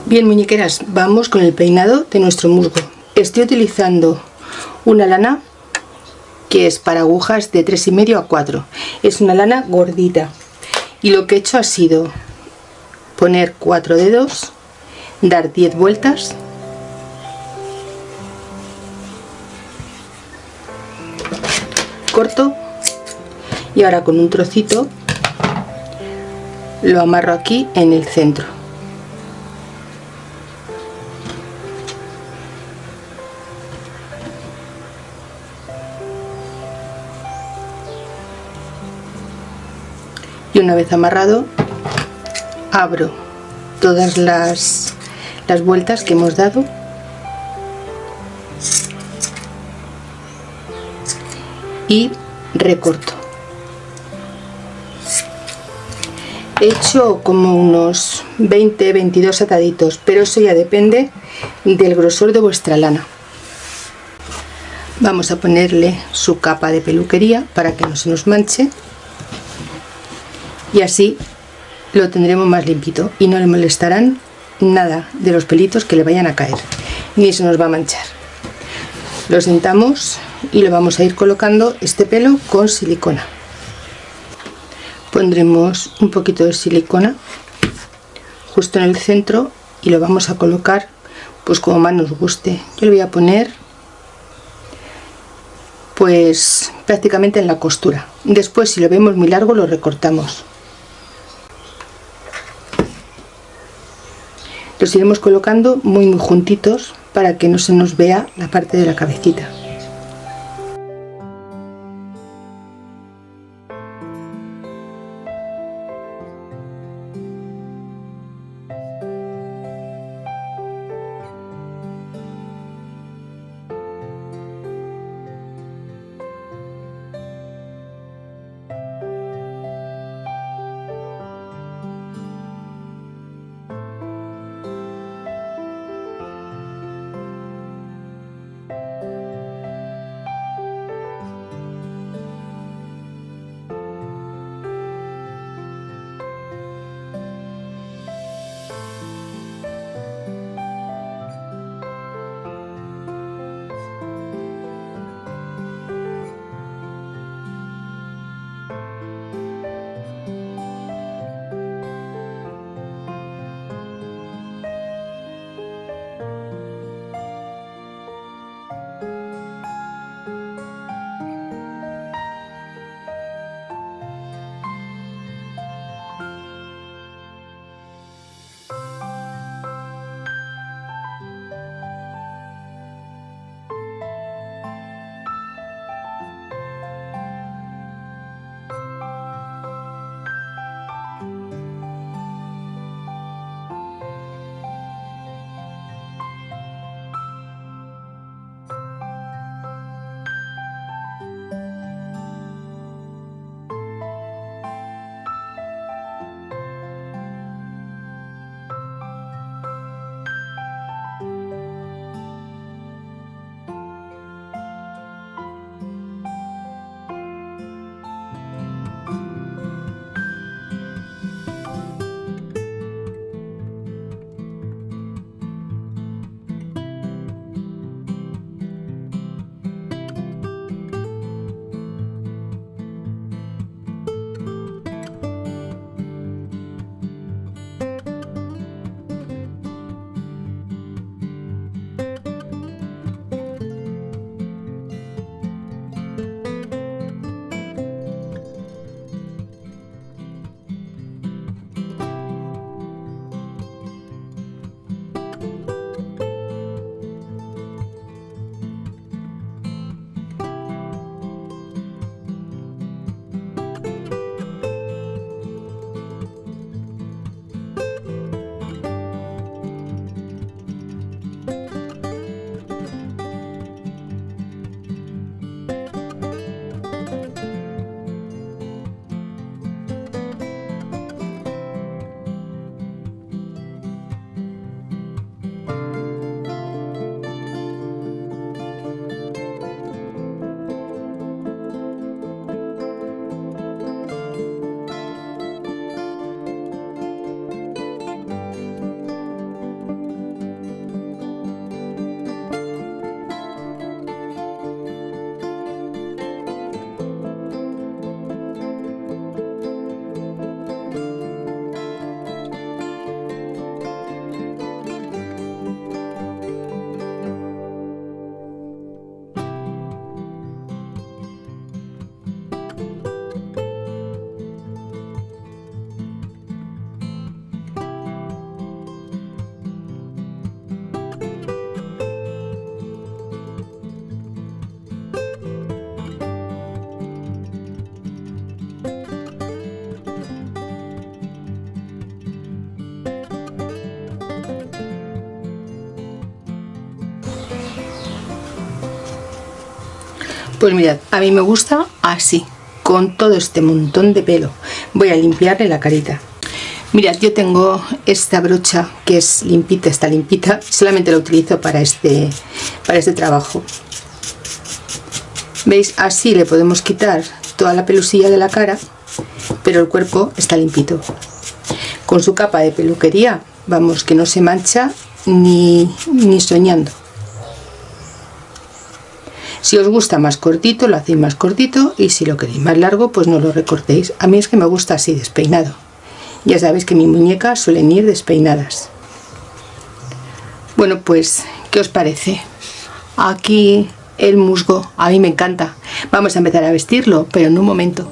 Bien, muñequeras, vamos con el peinado de nuestro musgo. Estoy utilizando una lana que es para agujas de 3,5 a 4. Es una lana gordita y lo que he hecho ha sido poner 4 dedos, dar 10 vueltas, corto y ahora con un trocito lo amarro aquí en el centro. Y una vez amarrado, abro todas las vueltas que hemos dado y recorto. He hecho como unos 20-22 ataditos, pero eso ya depende del grosor de vuestra lana. Vamos a ponerle su capa de peluquería para que no se nos manche y así lo tendremos más limpito y no le molestarán nada de los pelitos que le vayan a caer, ni se nos va a manchar. Lo sentamos y lo vamos a ir colocando este pelo con silicona. Pondremos un poquito de silicona justo en el centro y lo vamos a colocar pues como más nos guste. Yo le voy a poner pues prácticamente en la costura. Después, si lo vemos muy largo, lo recortamos. Los iremos colocando muy juntitos para que no se nos vea la parte de la cabecita. Pues mirad, a mí me gusta así, con todo este montón de pelo. Voy a limpiarle la carita. Mirad, yo tengo esta brocha que es limpita, está limpita, solamente la utilizo para este trabajo. ¿Veis? Así le podemos quitar toda la pelusilla de la cara, pero el cuerpo está limpito. Con su capa de peluquería, vamos, que no se mancha ni soñando. Si os gusta más cortito, lo hacéis más cortito, y si lo queréis más largo, pues no lo recortéis. A mí es que me gusta así, despeinado. Ya sabéis que mis muñecas suelen ir despeinadas. Bueno, pues, ¿qué os parece? Aquí el musgo, a mí me encanta. Vamos a empezar a vestirlo, pero en un momento.